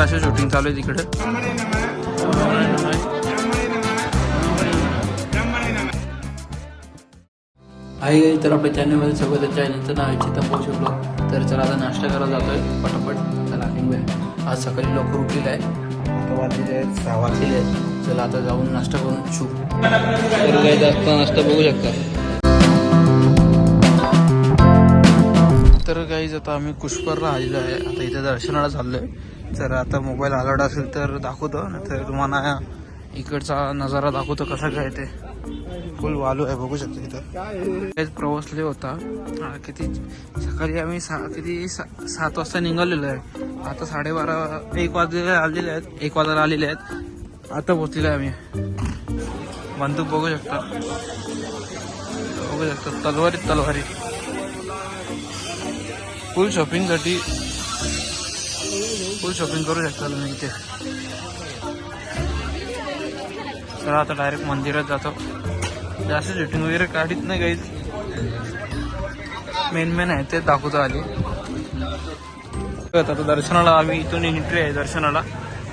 असे शूटिंग चालू आहे तिकडे. आहे तर आपल्या चॅनलमध्ये सगळं चॅनलचं नाव आहे चेतन पोषक ब्लॉग. तर चला आता नाश्ता करायला जातोय पटापट. चला निघूया. आज सकाळी लवकर उठलेलं आहे. आता वाजलेले आहेत 6 वाजलेले आहेत. चला आता जाऊन नाश्ता करून शू. तर आता नाश्ता बघू शकता. तर गाईज आता आम्ही पुष्करला आलेलो आहे. आता इथे दर्शनाला चाललोय. जर आता मोबाईल अलाउड असेल तर दाखवतो, नाहीतर तुम्हाला इकडचा नजारा दाखवतो कसा काय ते. फुल वालू आहे बघू शकतो इथं. प्रवास लय होता. किती सकाळी आम्ही 7 वाजता निघालेलो आहे. आता 12:30 1 वाजलेले आलेले आहेत. 1 वाजायला आलेले आहेत. आता पोहोचलेलो आहे आम्ही. बंदूक बघू शकता. तलवारी फुल शॉपिंग करू शकता तुम्ही इथे. तर आता डायरेक्ट मंदिरात जातो. जास्त शूटिंग वगैरे काढीत नाही गाईज. मेन आहे ते दाखवतो आली. आता दर्शनाला आम्ही इथून एंट्री आहे दर्शनाला.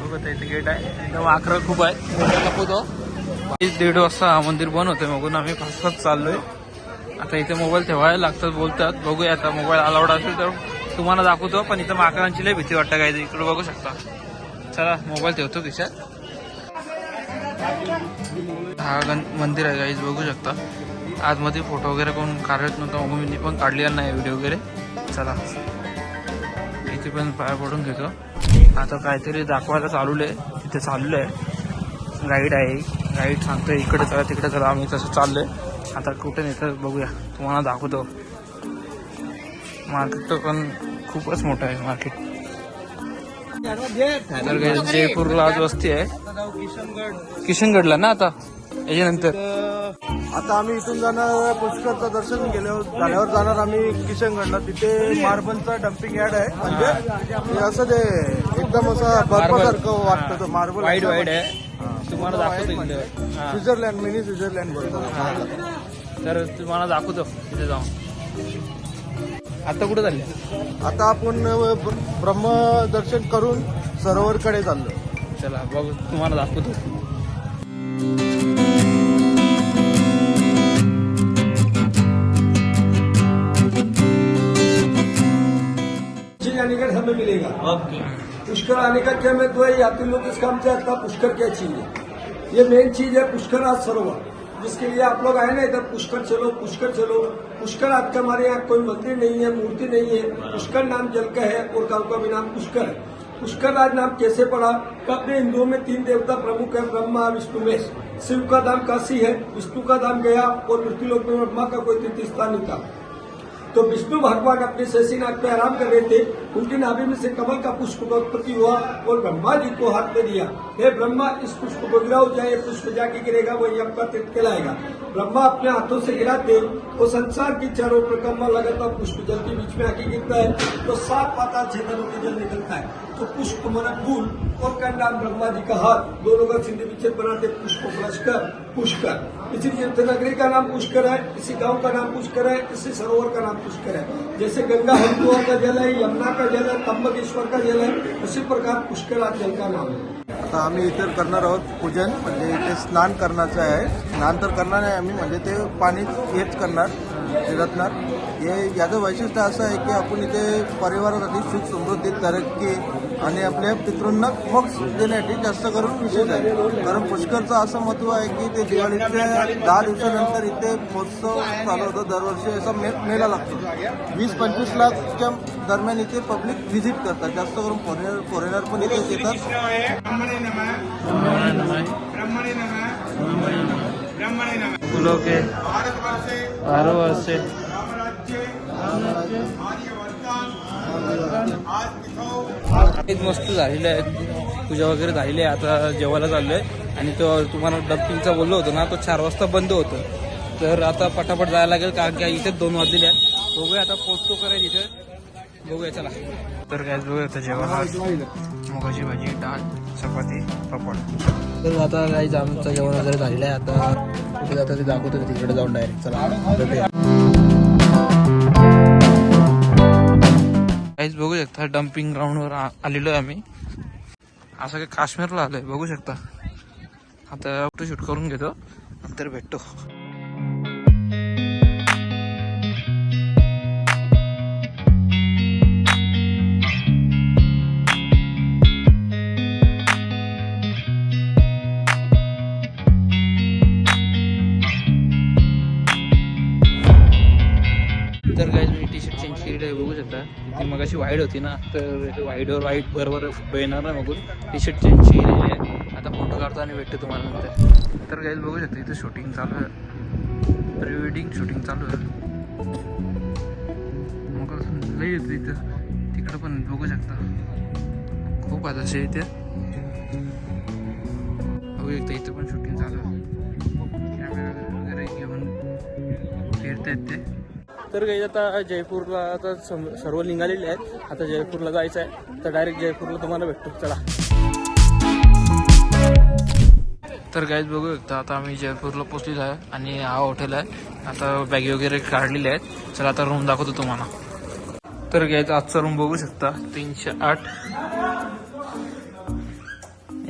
बघत इथे गेट आहे. एकदम आकरा खूप आहे. दाखवतो. 1:30 वाजता मंदिर बंद होते. मग आम्ही 5 चाललोय. आता इथे मोबाईल ठेवायला लागतात बोलतात. बघूया आता मोबाईल अलाउड असेल तर तुम्हाला दाखवतो. पण इथं माकडांची लय भीती वाटतं काय. इकडे बघू शकता. चला मोबाईल ठेवतो खिशात. हा मंदिर आहे गाईज बघू शकता. आतमध्ये फोटो वगैरे कोण काढत नव्हता. मी पण काढलेला नाही व्हिडिओ वगैरे. चला इथे पण पाय पडून घेतो. आता काहीतरी दाखवायला चालवलंय. तिथे चाललोय. गाईड आहे. गाईड सांगतोय इकडे चला तिकडे चला. आम्ही तसं चाललोय. आता कुठे नेतं बघूया. तुम्हाला दाखवतो. मार्केट पण खूपच मोठं आहे मार्केट. तर जयपूरला आज वस्ती आहे. किशनगडला ना आता याच्यानंतर. आता आम्ही इथून जाणार पुष्करचं दर्शन झाल्यावर जाणार आम्ही किशनगडला. तिथे मार्बलचा डम्पिंग यार्ड आहे. म्हणजे असं ते एकदम असं बर्फासारखं वाटतं. तो मार्बल वाईड आहे. तुम्हाला दाखवतो स्वित्झर्लंड मिनी स्वित्झर्लंड बोलतो. तर तुम्हाला दाखवतो तिथे जाऊन. आता कुठे चालले? आता आपण ब्रह्मदर्शन करून सरोवरकडे चाललो. चला बघू तुम्हाला दाखवतो. आने का समय मिलेगा. ओके. पुष्कर आने का क्या मैं तो है यात्री लोग इस काम से आता. पुष्कर क्या चीज है, ये मेन चीज है. पुष्कर आज सरोवर जिसके लिए आप लोग आए ना इधर. पुष्कर चलो पुष्कर चलो. पुष्कर आज का हमारे यहाँ कोई मंदिर नहीं है, मूर्ति नहीं है. पुष्कर नाम जल का है और गांव का भी नाम पुष्कर है. पुष्कर आज नाम कैसे पड़ा? अपने हिंदुओं में 3 देवता प्रमुख है, ब्रह्मा विष्णु महेश. शिव का धाम काशी है, विष्णु का धाम गया और मृत्युलोक में ब्रह्मा का कोई तीर्थ स्थान नहीं था. तो विष्णु भगवान अपने शेषनाग पे आराम कर रहे थे. उनकी नाभि में से कमल का पुष्प का उत्पत्ति हुआ और ब्रह्मा जी को हाथ में दिया. हे ब्रह्मा, इस पुष्प को गिराओ. चाहे पुष्प जाके गिरेगा वही आपका तीर्थ कहलाएगा. ब्रह्मा अपने हाथों से गिराते वो संसार की चारों प्रकम्मा लगातार पुष्प जल के बीच में आके गिरता है. तो 7 पाताल क्षेत्रों में जल निकलता है. तो पुष्प मन फूल और का नाम ब्रह्मा जी का हाथ, दोनों का सिंधु विच्छेद बनाते पुष्प पुष्कर पुष्कर. इसी तीर्थनगरी का नाम पुष्कर है, इसी गांव का नाम पुष्कर है, इसी सरोवर का नाम पुष्कर है. जैसे गंगा हरिद्वार का जल है, यमुना का जल है, त्र्यंबकेश्वर का जल है, उसी प्रकार पुष्कर आज जल का नाम है. आता आम्ही इथे करणार आहोत पूजन. म्हणजे इथे स्नान करण्याचं आहे. स्नान तर करणार नाही आम्ही, म्हणजे ते पाणी हेच करणार फिरतणार. हे याचं वैशिष्ट्य असं आहे की आपण इथे परिवारासाठी सुख समृद्धी तरक्की आणि आपल्या पितृंना मोक्ष देण्यासाठी जास्त करून विशेष आहे. कारण पुष्करचं असं महत्त्व आहे की ते दिवाळीच्या 10 दिवसानंतर इथे महोत्सव चालू होतो. दरवर्षी असा मेला लागतो. 20-25 लाखच्या दरम्यान इथे पब्लिक व्हिजिट करतात. जास्त करून फॉरेनर पण इथे येतात. फूलों के भारतवर्ष से मस्त झालेलं आहे. पूजा वगैरे झालेली आहे. आता जेवायला चाललोय. आणि तो तुम्हाला डम्पिंगचा बोललो होतो ना, तो 4 वाजता बंद होतं. तर आता पटापट जायला लागेल कारण की इथे 2 वाजलेले आहेत. बघूया आता पोचतो करायचं इथे. बघूया चला. तर काय बघूया आता जेवायला. मुगाची भाजी, डाळ, चपाती, पापड. तर आता काही आमचं जेवण वगैरे झालेलं आहे. आता कुठे जातं ते दाखवतो तिकडे जाऊन डायरेक्ट. चला काहीच बघू शकता. डम्पिंग ग्राउंडवर आलेलो आहे आम्ही. असं काही काश्मीरला आलोय बघू शकता. आता फोटो शूट करून घेतो, नंतर भेटतो. तर काय मी टी शर्ट चेंज केलेली आहे बघू शकता. ती मग अशी वाईट होती ना, तर वाईटवर वाईट बरोबर फोटो येणार नाही बघून टी शर्ट चेंज केलेली आहे. आता फोटो काढतो आणि भेटतो तुम्हाला नंतर. तर काय बघू शकता इथं शूटिंग चालू आहे, प्री वेडिंग शूटिंग चालू आहे. मग लई येतो इथं, तिकडं पण बघू शकता खूप आहे तसे इथे. बघू शकता इथं पण शूटिंग चालू आहे. कॅमेरा वगैरे घेऊन फिरतायत ते. तर काही आता जयपूरला आता सर्व निघालेले आहेत. आता जयपूरला जायचं आहे, तर डायरेक्ट जयपूरला तुम्हाला भेटतो. चला. तर काहीच बघू शकता आता आम्ही जयपूरला पोचलेलो आहे आणि हा हॉटेल आहे. आता बॅगी वगैरे काढलेले आहेत. चला आता रूम दाखवतो तुम्हाला. तर घ्यायचा आजचा रूम बघू शकता 308.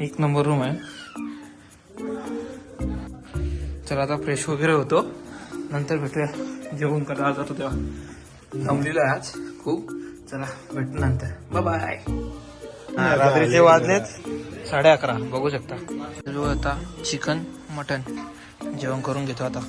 एक नंबर रूम आहे. चला आता फ्रेश वगैरे होतो, नंतर भेटूया. जेवण करायला जातो तेव्हा. जमलेलं आहे आज खूप. चला भेटू नंतर. Bye bye. रात्रीचे वाजलेत 11:30 बघू शकता. आता चिकन मटन जेवण करून घेतो आता.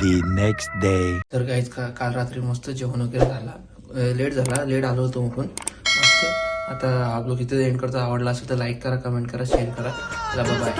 The next day. तर काहीच काल रात्री मस्त जेवण वगैरे झाला. लेट आलो होतो म्हणून मस्त. आता हा ब्लॉग इथे एंड करता. आवडला असेल तर लाईक करा, कमेंट करा, शेअर करा. चला बाय बाय.